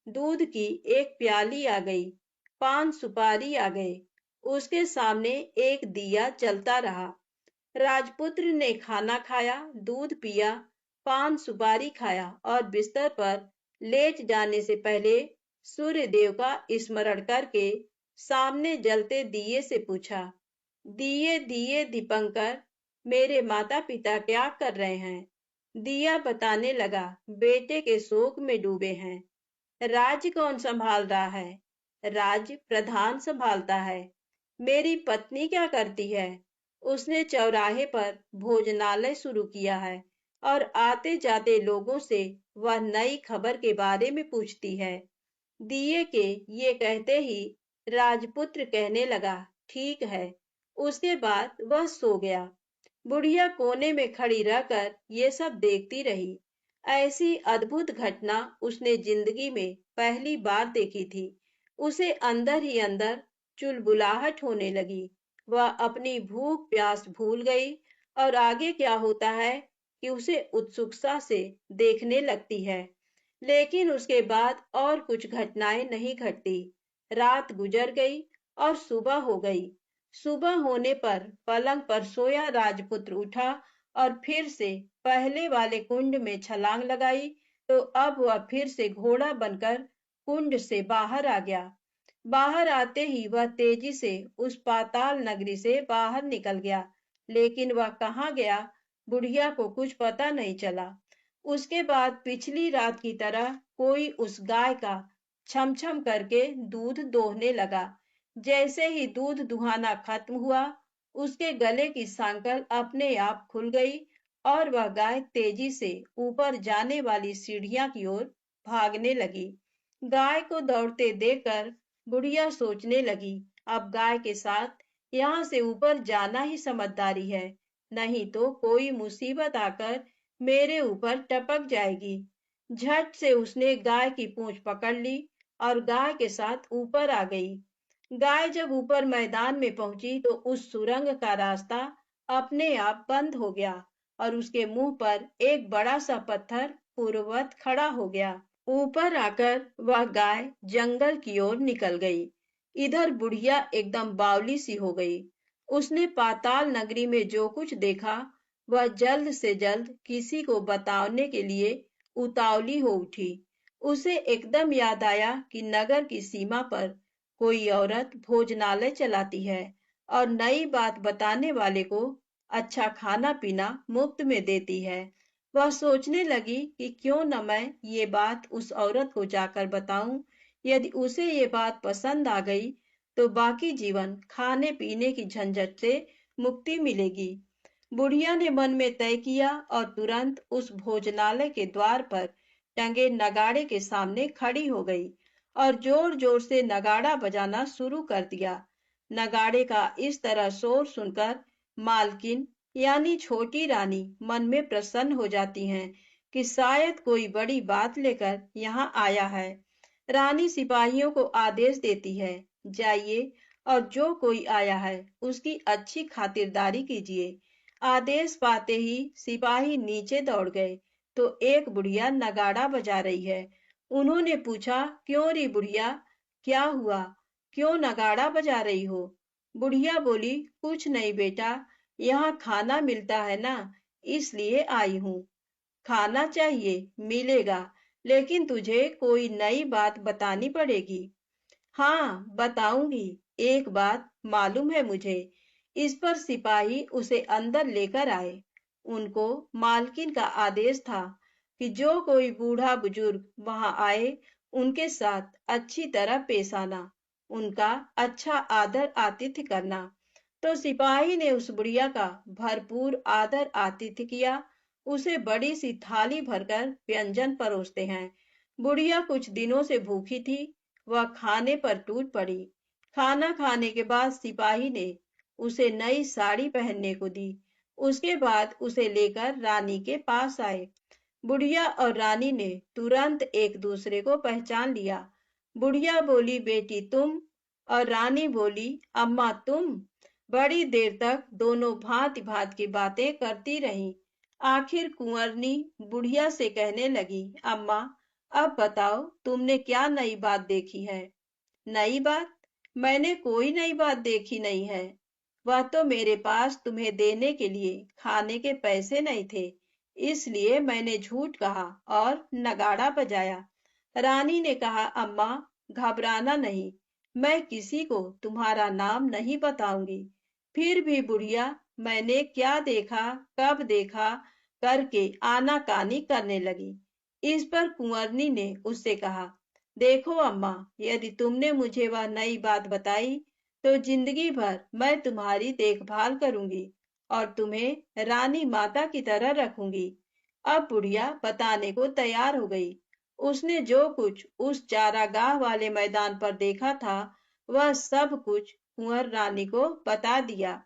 दूध की एक प्याली आ गई, 5 सुपारी आ गए। उसके सामने एक दिया जलता रहा। राजपुत्र ने खाना खाया, दूध पिया, 5 सुपारी खाया और बिस्तर पर लेट जाने से पहले सूर्य देव का स्मरण करके सामने जलते दिए से पूछा, दिए दिए दीपंकर, मेरे माता पिता क्या कर रहे हैं? दिया बताने लगा, बेटे के शोक में डूबे हैं। राज्य कौन संभाल रहा है? राज्य प्रधान संभालता है। मेरी पत्नी क्या करती है? उसने चौराहे पर भोजनालय शुरू किया है और आते जाते लोगों से वह नई खबर के बारे में पूछती है। दिए के ये कहते ही राजपुत्र कहने लगा, ठीक है। उसके बाद वह सो गया। बुढ़िया कोने में खड़ी रहकर ये सब देखती रही। ऐसी अद्भुत घटना उसने जिंदगी में पहली बार देखी थी। उसे अंदर ही अंदर चुलबुलाहट होने लगी। वह अपनी भूख प्यास भूल गई और आगे क्या होता है कि उसे उत्सुकता से देखने लगती है। लेकिन उसके बाद और कुछ घटनाएं नहीं घटती। रात गुजर गई और सुबह हो गई। सुबह होने पर पलंग पर सोया राजपुत्र उठा और फिर से पहले वाले कुंड में छलांग लगाई। तो अब वह फिर से घोड़ा बनकर कुंड से बाहर आ गया। बाहर आते ही वह तेजी से उस पाताल नगरी से बाहर निकल गया। लेकिन वह कहाँ गया, बुढ़िया को कुछ पता नहीं चला। उसके बाद पिछली रात की तरह कोई उस गाय का छम छम करके दूध दोहने लगा। जैसे ही दूध दुहाना खत्म हुआ, उसके गले की सांकल अपने आप खुल गई और वह गाय तेजी से ऊपर जाने वाली सीढ़ियां की ओर भागने लगी। गाय को दौड़ते देखकर बुढ़िया सोचने लगी, अब गाय के साथ यहाँ से ऊपर जाना ही समझदारी है, नहीं तो कोई मुसीबत आकर मेरे ऊपर टपक जाएगी। झट से उसने गाय की पूंछ पकड़ ली और गाय के साथ ऊपर आ गई। गाय जब ऊपर मैदान में पहुंची तो उस सुरंग का रास्ता अपने आप बंद हो गया और उसके मुंह पर एक बड़ा सा पत्थर पूर्ववत खड़ा हो गया। ऊपर आकर वह गाय जंगल की ओर निकल गई। इधर बुढ़िया एकदम बावली सी हो गई। उसने पाताल नगरी में जो कुछ देखा वह जल्द से जल्द किसी को बताने के लिए उतावली हो उठी। उसे एकदम याद आया कि नगर की सीमा पर कोई औरत भोजनालय चलाती है और नई बात बताने वाले को अच्छा खाना पीना मुफ्त में देती है। वह सोचने लगी कि क्यों न मैं ये बात उस औरत को जाकर बताऊं। यदि उसे ये बात पसंद आ गई तो बाकी जीवन खाने पीने की झंझट से मुक्ति मिलेगी। बुढ़िया ने मन में तय किया और तुरंत उस भोजनालय के द्वार पर टंगे नगाड़े के सामने खड़ी हो गई और जोर जोर से नगाड़ा बजाना शुरू कर दिया। नगाड़े का इस तरह शोर सुनकर मालकिन यानी छोटी रानी मन में प्रसन्न हो जाती हैं कि शायद कोई बड़ी बात लेकर यहाँ आया है। रानी सिपाहियों को आदेश देती है, जाइए और जो कोई आया है उसकी अच्छी खातिरदारी कीजिए। आदेश पाते ही सिपाही नीचे दौड़ गए तो एक बुढ़िया नगाड़ा बजा रही है। उन्होंने पूछा, क्यों री बुढ़िया, क्या हुआ, क्यों नगाड़ा बजा रही हो? बुढ़िया बोली, कुछ नहीं बेटा, यहाँ खाना मिलता है ना, इसलिए आई हूँ। खाना चाहिए, मिलेगा, लेकिन तुझे कोई नई बात बतानी पड़ेगी। हाँ, बताऊंगी। एक बात मालूम है मुझे। इस पर सिपाही उसे अंदर लेकर आए। उनको मालकिन का आदेश था कि जो कोई बूढ़ा बुजुर्ग वहां आए, उनके साथ अच्छी तरह पेश आना, उनका अच्छा आदर आतिथ्य करना। तो सिपाही ने उस बुढ़िया का भरपूर आदर आतिथ्य किया। उसे बड़ी सी थाली भरकर व्यंजन परोसते हैं। बुढ़िया कुछ दिनों से भूखी थी। वह खाने पर टूट पड़ी। खाना खाने के बाद सिपाही ने उसे नई साड़ी पहनने को दी। उसके बाद उसे लेकर रानी के पास आए। बुढ़िया और रानी ने तुरंत एक दूसरे को पहचान लिया। बुढ़िया बोली, बेटी तुम? और रानी बोली, अम्मा तुम? बड़ी देर तक दोनों भांति भांति की बातें करती रहीं। आखिर कुंवरनी बुढ़िया से कहने लगी, अम्मा अब बताओ, तुमने क्या नई बात देखी है? नई बात? मैंने कोई नई बात देखी नहीं है। वह तो मेरे पास तुम्हें देने के लिए खाने के पैसे नहीं थे, इसलिए मैंने झूठ कहा और नगाड़ा बजाया। रानी ने कहा, अम्मा घबराना नहीं, मैं किसी को तुम्हारा नाम नहीं बताऊंगी। फिर भी बुढ़िया मैंने क्या देखा, कब देखा करके आनाकानी करने लगी। इस पर कुंवरनी ने उससे कहा, देखो अम्मा, यदि तुमने मुझे वह नई बात बताई तो जिंदगी भर मैं तुम्हारी देखभाल करूंगी और तुम्हें रानी माता की तरह रखूंगी। अब बुढ़िया बताने को तैयार हो गई। उसने जो कुछ उस चारागाह वाले मैदान पर देखा था, वह सब कुछ कुंवर रानी को बता दिया।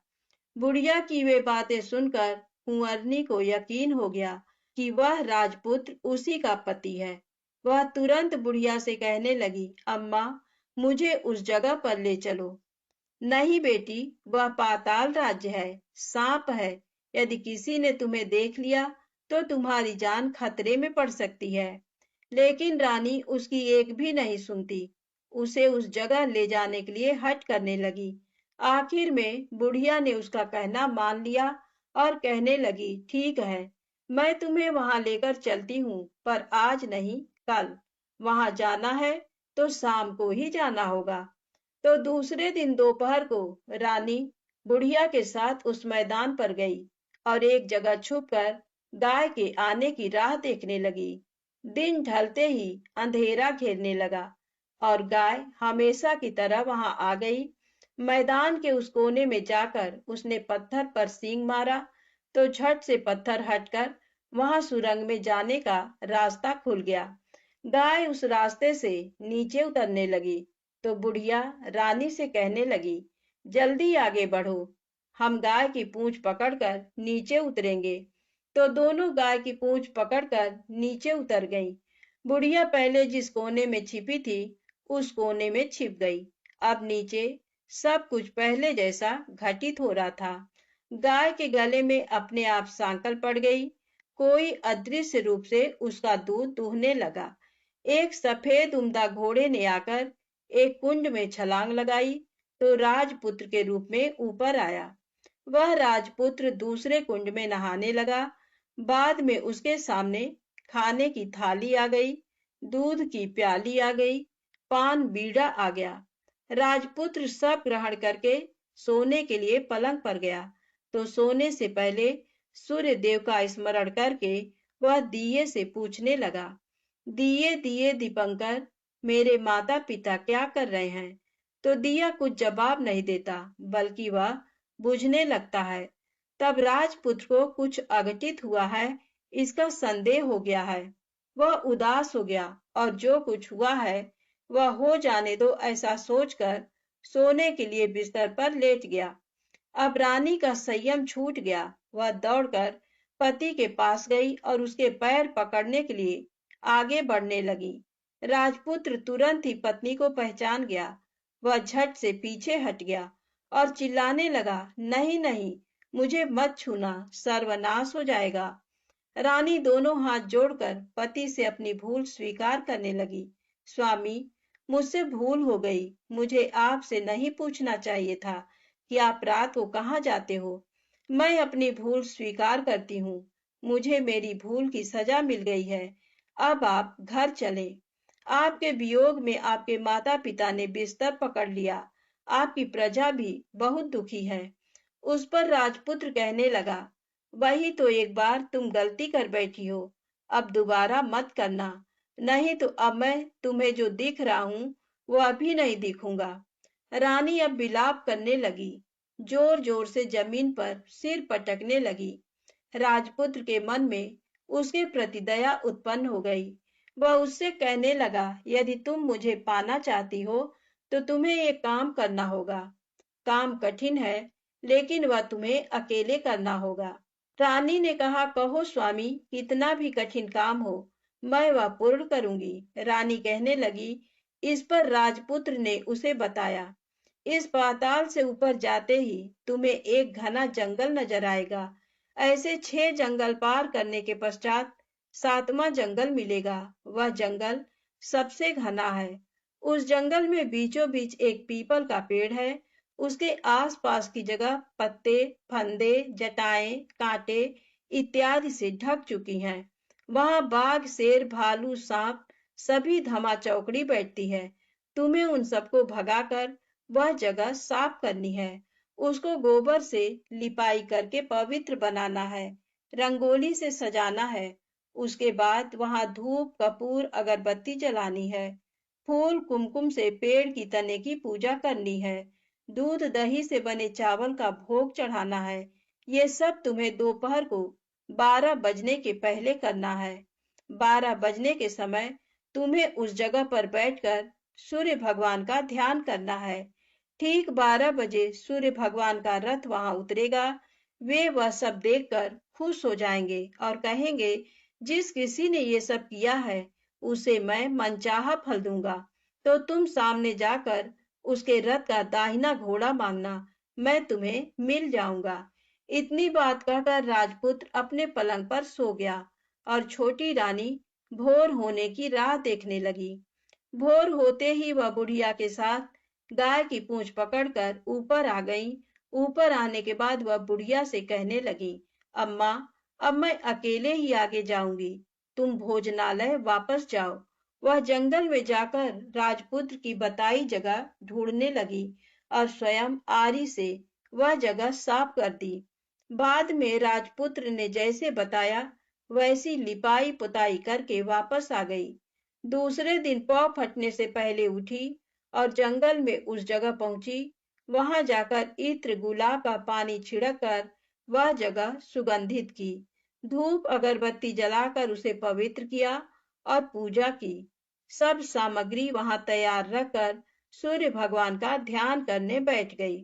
बुढ़िया की वे बातें सुनकर कुंवरनी को यकीन हो गया कि वह राजपुत्र उसी का पति है। वह तुरंत बुढ़िया से कहने लगी, अम्मा मुझे उस जगह पर ले चलो। नहीं बेटी, वह पाताल राज्य है, सांप है। यदि किसी ने तुम्हें देख लिया तो तुम्हारी जान खतरे में पड़ सकती है। लेकिन रानी उसकी एक भी नहीं सुनती। उसे उस जगह ले जाने के लिए हठ करने लगी। आखिर में बुढ़िया ने उसका कहना मान लिया और कहने लगी, ठीक है, मैं तुम्हें वहां लेकर चलती हूँ, पर आज नहीं कल। वहां जाना है तो शाम को ही जाना होगा। तो दूसरे दिन दोपहर को रानी बुढ़िया के साथ उस मैदान पर गई और एक जगह छुपकर गाय के आने की राह देखने लगी। दिन ढलते ही अंधेरा घेरने लगा और गाय हमेशा की तरह वहां आ गई। मैदान के उस कोने में जाकर उसने पत्थर पर सींग मारा तो झट से पत्थर हटकर वहां सुरंग में जाने का रास्ता खुल गया। गाय उस रास्ते से नीचे उतरने लगी तो बुढ़िया रानी से कहने लगी, जल्दी आगे बढ़ो, हम गाय की पूंछ पकड़कर नीचे उतरेंगे। तो दोनों गाय की पूंछ पकड़कर नीचे उतर गईं। बुढ़िया पहले जिस कोने में छिपी थी, उस कोने में छिप गई। अब नीचे सब कुछ पहले जैसा घटित हो रहा था। गाय के गले में अपने आप सांकल पड़ गई। कोई अदृश्य रूप से उसका दूध दूहने लगा। एक सफेद उम्दा घोड़े ने आकर एक कुंड में छलांग लगाई तो राजपुत्र के रूप में ऊपर आया। वह राजपुत्र दूसरे कुंड में नहाने लगा। बाद में उसके सामने खाने की थाली आ गई, दूध की प्याली आ गई, पान बीड़ा आ गया। राजपुत्र सब ग्रहण करके सोने के लिए पलंग पर गया तो सोने से पहले सूर्य देव का स्मरण करके वह दिए से पूछने लगा, दिए दिए दीपंकर, मेरे माता पिता क्या कर रहे हैं? तो दिया कुछ जवाब नहीं देता, बल्कि वह बुझने लगता है। तब राजपुत्र को कुछ अघटित हुआ है, इसका संदेह हो गया है। वह उदास हो गया और जो कुछ हुआ है वह हो जाने दो ऐसा सोचकर सोने के लिए बिस्तर पर लेट गया। अब रानी का संयम छूट गया। वह दौड़कर पति के पास गई और उसके पैर पकड़ने के लिए आगे बढ़ने लगी। राजपुत्र तुरंत ही पत्नी को पहचान गया। वह झट से पीछे हट गया और चिल्लाने लगा, नहीं नहीं, मुझे मत छूना, सर्वनाश हो जाएगा। रानी दोनों हाथ जोड़कर पति से अपनी भूल स्वीकार करने लगी। स्वामी, मुझसे भूल हो गई। मुझे आपसे नहीं पूछना चाहिए था कि आप रात को कहाँ जाते हो। मैं अपनी भूल स्वीकार करती हूँ। मुझे मेरी भूल की सजा मिल गई है। अब आप घर चलें। आपके वियोग में आपके माता पिता ने बिस्तर पकड़ लिया। आपकी प्रजा भी बहुत दुखी है। उस पर राजपुत्र कहने लगा, वही तो एक बार तुम गलती कर बैठी हो, अब दोबारा मत करना, नहीं तो अब मैं तुम्हें जो दिख रहा हूँ वो अभी नहीं दिखूंगा। रानी अब विलाप करने लगी, जोर जोर से जमीन पर सिर पटकने लगी। राजपुत्र के मन में उसके प्रति दया उत्पन्न हो गई। वह उससे कहने लगा, यदि तुम मुझे पाना चाहती हो तो तुम्हें एक काम करना होगा। काम कठिन है, लेकिन वह तुम्हें अकेले करना होगा। रानी ने कहा, कहो स्वामी, कितना भी कठिन काम हो, मैं वह पूर्ण करूंगी। रानी कहने लगी। इस पर राजपुत्र ने उसे बताया, इस पाताल से ऊपर जाते ही तुम्हें एक घना जंगल नजर आएगा। ऐसे 6 जंगल पार करने के पश्चात 7वां जंगल मिलेगा। वह जंगल सबसे घना है। उस जंगल में बीचों बीच एक पीपल का पेड़ है। उसके आसपास की जगह पत्ते, फंदे, जटाएं, कांटे इत्यादि से ढक चुकी हैं। वहां बाघ, शेर, भालू, सांप सभी धमा चौकड़ी बैठती है। तुम्हें उन सबको भगाकर वह जगह साफ करनी है। उसको गोबर से लिपाई करके पवित्र बनाना है। रंगोली से सजाना है। उसके बाद वहां धूप, कपूर, अगरबत्ती जलानी है। फूल, कुमकुम से पेड़ की तने की पूजा करनी है। दूध दही से बने चावल का भोग चढ़ाना है। ये सब तुम्हें दोपहर को 12 बजने के पहले करना है। 12 बजने के समय तुम्हें उस जगह पर बैठकर सूर्य भगवान का ध्यान करना है। ठीक 12 बजे सूर्य भगवान का रथ वहां उतरेगा। वे वह सब देखकर खुश हो जाएंगे और कहेंगे, जिस किसी ने ये सब किया है उसे मैं मनचाहा फल दूंगा। तो तुम सामने जाकर उसके रथ का दाहिना घोड़ा मांगना, मैं तुम्हें मिल जाऊंगा। इतनी बात कहकर राजपुत्र अपने पलंग पर सो गया और छोटी रानी भोर होने की राह देखने लगी। भोर होते ही वह बुढ़िया के साथ गाय की पूंछ पकड़कर ऊपर आ गई। ऊपर आने के बाद वह बुढ़िया से कहने लगी, अम्मा, अब मैं अकेले ही आगे जाऊंगी, तुम भोजनालय वापस जाओ। वह जंगल में जाकर राजपुत्र की बताई जगह ढूंढने लगी और स्वयं आरी से वह जगह साफ कर दी। बाद में राजपुत्र ने जैसे बताया वैसी लिपाई पुताई करके वापस आ गई। दूसरे दिन पौ फटने से पहले उठी और जंगल में उस जगह पहुंची। वहां जाकर इत्र, गुलाब का पानी छिड़क कर वह जगह सुगंधित की। धूप अगरबत्ती जलाकर उसे पवित्र किया और पूजा की। सब सामग्री वहां तैयार रखकर सूर्य भगवान का ध्यान करने बैठ गई।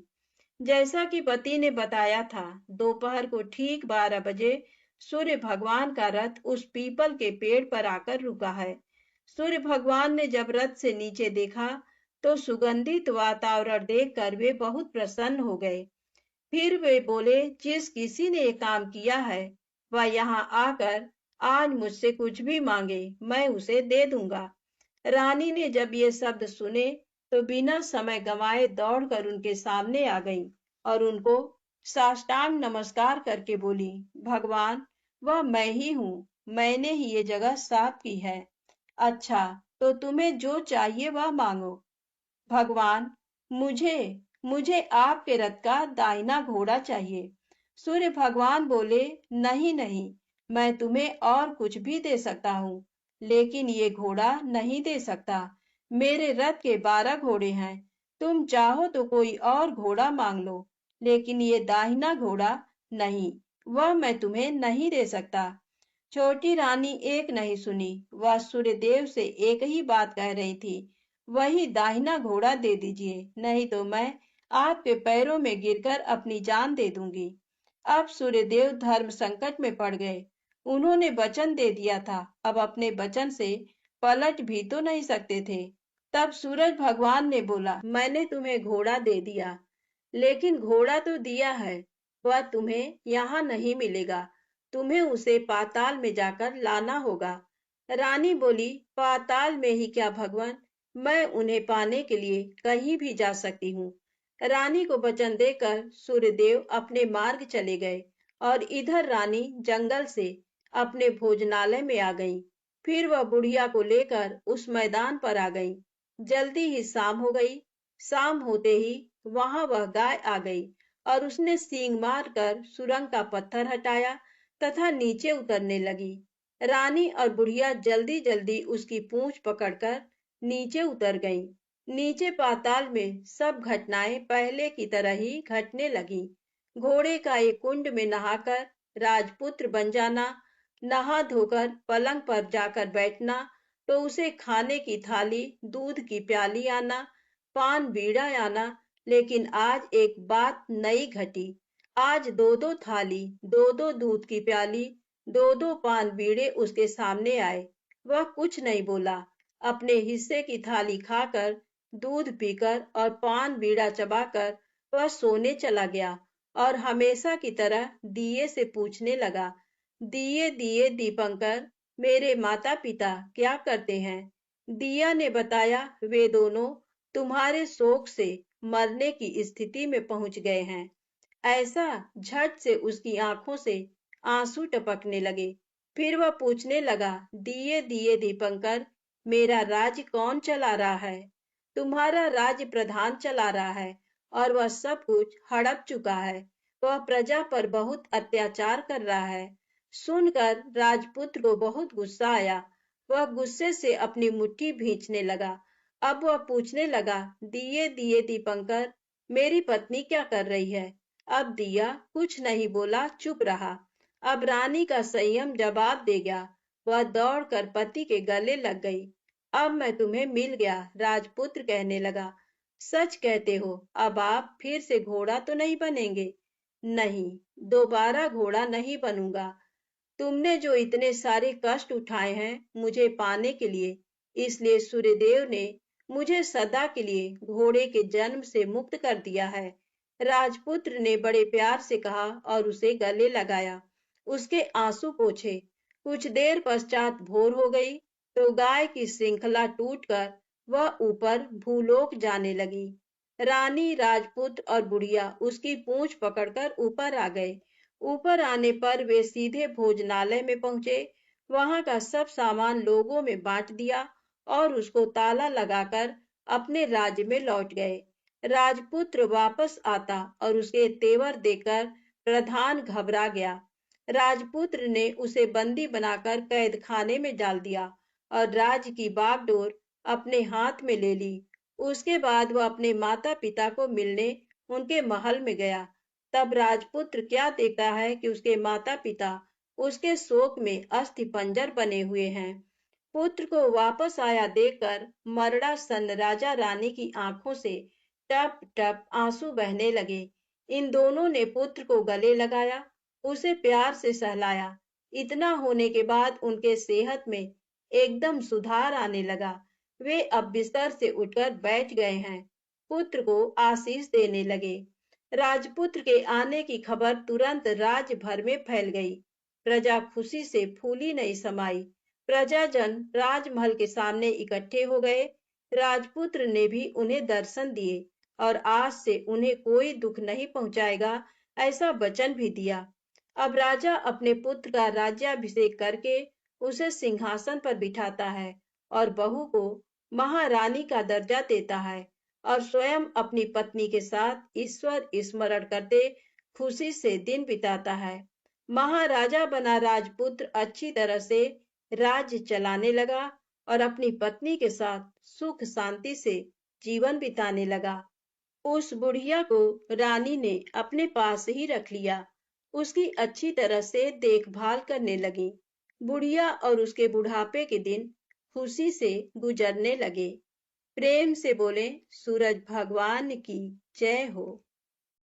जैसा कि पति ने बताया था, दोपहर को ठीक 12 बजे सूर्य भगवान का रथ उस पीपल के पेड़ पर आकर रुका है। सूर्य भगवान ने जब रथ से नीचे देखा तो सुगंधित वातावरण देखकर वे बहुत प्रसन्न हो गए। फिर वे बोले, जिस किसी ने ये काम किया है वह यहाँ आकर आज मुझसे कुछ भी मांगे, मैं उसे दे दूंगा। रानी ने जब ये शब्द सुने तो बिना समय गंवाए दौड़कर उनके सामने आ गई और उनको साष्टांग नमस्कार करके बोली, भगवान, वह मैं ही हूँ, मैंने ही ये जगह साफ की है। अच्छा, तो तुम्हें जो चाहिए वह मांगो। भगवान, मुझे मुझे आपके रथ का दाहिना घोड़ा चाहिए। सूर्य भगवान बोले, नहीं नहीं, मैं तुम्हें और कुछ भी दे सकता हूँ, लेकिन ये घोड़ा नहीं दे सकता। मेरे रथ के 12 घोड़े हैं। तुम चाहो तो कोई और घोड़ा मांग लो, लेकिन ये दाहिना घोड़ा नहीं, वह मैं तुम्हें नहीं दे सकता। छोटी रानी एक नहीं सुनी, वह सूर्यदेव से एक ही बात कह रही थी, वही दाहिना घोड़ा दे दीजिए, नहीं तो मैं आपके पैरों में गिरकर अपनी जान दे दूंगी। अब सूर्यदेव धर्म संकट में पड़ गए। उन्होंने वचन दे दिया था, अब अपने वचन से पलट भी तो नहीं सकते थे। तब सूरज भगवान ने बोला, मैंने तुम्हें घोड़ा दे दिया, लेकिन घोड़ा तो दिया है, वह तुम्हें यहाँ नहीं मिलेगा। तुम्हें उसे पाताल में जाकर लाना होगा। रानी बोली, पाताल में ही क्या भगवान, मैं उन्हें पाने के लिए कहीं भी जा सकती हूँ। रानी को वचन देकर सूर्यदेव अपने मार्ग चले गए और इधर रानी जंगल से अपने भोजनालय में आ गई। फिर वह बुढ़िया को लेकर उस मैदान पर आ गई। जल्दी ही शाम हो गई। शाम होते ही वहां वह गाय आ गई और उसने सींग मारकर सुरंग का पत्थर हटाया तथा नीचे उतरने लगी। रानी और बुढ़िया जल्दी जल्दी उसकी पूंछ पकड़कर नीचे उतर गईं। नीचे पाताल में सब घटनाएं पहले की तरह ही घटने लगी। घोड़े का एक कुंड में नहाकर राजपुत्र बन जाना, नहा धोकर पलंग पर जाकर बैठना तो उसे खाने की थाली, दूध की प्याली आना, पान बीड़ा आना। लेकिन आज एक बात नई घटी। आज दो दो थाली, दो दो दूध की प्याली, दो दो पान बीड़े उसके सामने आए। वह कुछ नहीं बोला। अपने हिस्से की थाली खाकर, दूध पीकर और पान बीड़ा चबाकर वह सोने चला गया और हमेशा की तरह दिए से पूछने लगा, दिए दिए दीपंकर, मेरे माता पिता क्या करते हैं? दिया ने बताया, वे दोनों तुम्हारे शोक से मरने की स्थिति में पहुंच गए हैं। ऐसा झट से उसकी आंखों से आंसू टपकने लगे। फिर वह पूछने लगा, दिए दिए दीपंकर, मेरा राज्य कौन चला रहा है? तुम्हारा राज्य प्रधान चला रहा है और वह सब कुछ हड़प चुका है। वह प्रजा पर बहुत अत्याचार कर रहा है। सुनकर राजपुत्र को बहुत गुस्सा आया। वह गुस्से से अपनी मुट्ठी भींचने लगा। अब वह पूछने लगा, दिए दिए दीपंकर, मेरी पत्नी क्या कर रही है? अब दिया कुछ नहीं बोला, चुप रहा। अब रानी का संयम जवाब दे गया। वह दौड़कर पति के गले लग गई। अब मैं तुम्हें मिल गया, राजपुत्र कहने लगा। सच कहते हो, अब आप फिर से घोड़ा तो नहीं बनेंगे? नहीं, दोबारा घोड़ा नहीं बनूंगा। तुमने जो इतने सारे कष्ट उठाए हैं मुझे पाने के लिए, इसलिए सूर्यदेव ने मुझे सदा के लिए घोड़े के जन्म से मुक्त कर दिया है। राजपुत्र ने बड़े प्यार से कहा और उसे गले लगाया, उसके आंसू पोंछे। कुछ देर पश्चात भोर हो गई तो गाय की श्रृंखला टूटकर वह ऊपर भूलोक जाने लगी। रानी, राजपुत्र और बुढ़िया उसकी पूंछ पकड़कर ऊपर आ गए। ऊपर आने पर वे सीधे भोजनालय में पहुंचे। वहां का सब सामान लोगों में बांट दिया और उसको ताला लगाकर अपने राज्य में लौट गए। राजपुत्र वापस आता और उसके तेवर देखकर प्रधान घबरा गया। राजपुत्र ने उसे बंदी बनाकर कैद खाने में डाल दिया और राज्य की बागडोर अपने हाथ में ले ली। उसके बाद वह अपने माता पिता को मिलने उनके महल में गया। तब राजपुत्र क्या देखता है कि उसके माता पिता उसके शोक में अस्थि पंजर बने हुए हैं। पुत्र को वापस आया देखकर मरड़ा सन राजा रानी की आंखों से टप टप आंसू बहने लगे। इन दोनों ने पुत्र को गले लगाया, उसे प्यार से सहलाया। इतना होने के बाद उनके सेहत में एकदम सुधार आने लगा। वे अब बिस्तर से उठकर बैठ गए हैं। पुत्र को आशीष देने लगे। राजपुत्र के आने की खबर तुरंत राज्य भर में फैल गई। प्रजा खुशी से फूली नहीं समाई। प्रजाजन राजमहल के सामने इकट्ठे हो गए। राजपुत्र ने भी उन्हें दर्शन दिए और आज से उन्हें कोई दुख नहीं पहुंचाएगा, ऐसा वचन भी दिया। अब राजा अपने पुत्र का राज्याभिषेक करके उसे सिंहासन पर बिठाता है और बहू को महारानी का दर्जा देता है और स्वयं अपनी पत्नी के साथ ईश्वर स्मरण करते खुशी से दिन बिताता है। महाराजा बना राजपुत्र अच्छी तरह से राज्य चलाने लगा और अपनी पत्नी के साथ सुख शांति से जीवन बिताने लगा। उस बुढ़िया को रानी ने अपने पास ही रख लिया। उसकी अच्छी तरह से देखभाल करने लगी। बुढ़िया और उसके बुढ़ापे के दिन खुशी से गुजरने लगे। प्रेम से बोले, सूरज भगवान की जय हो।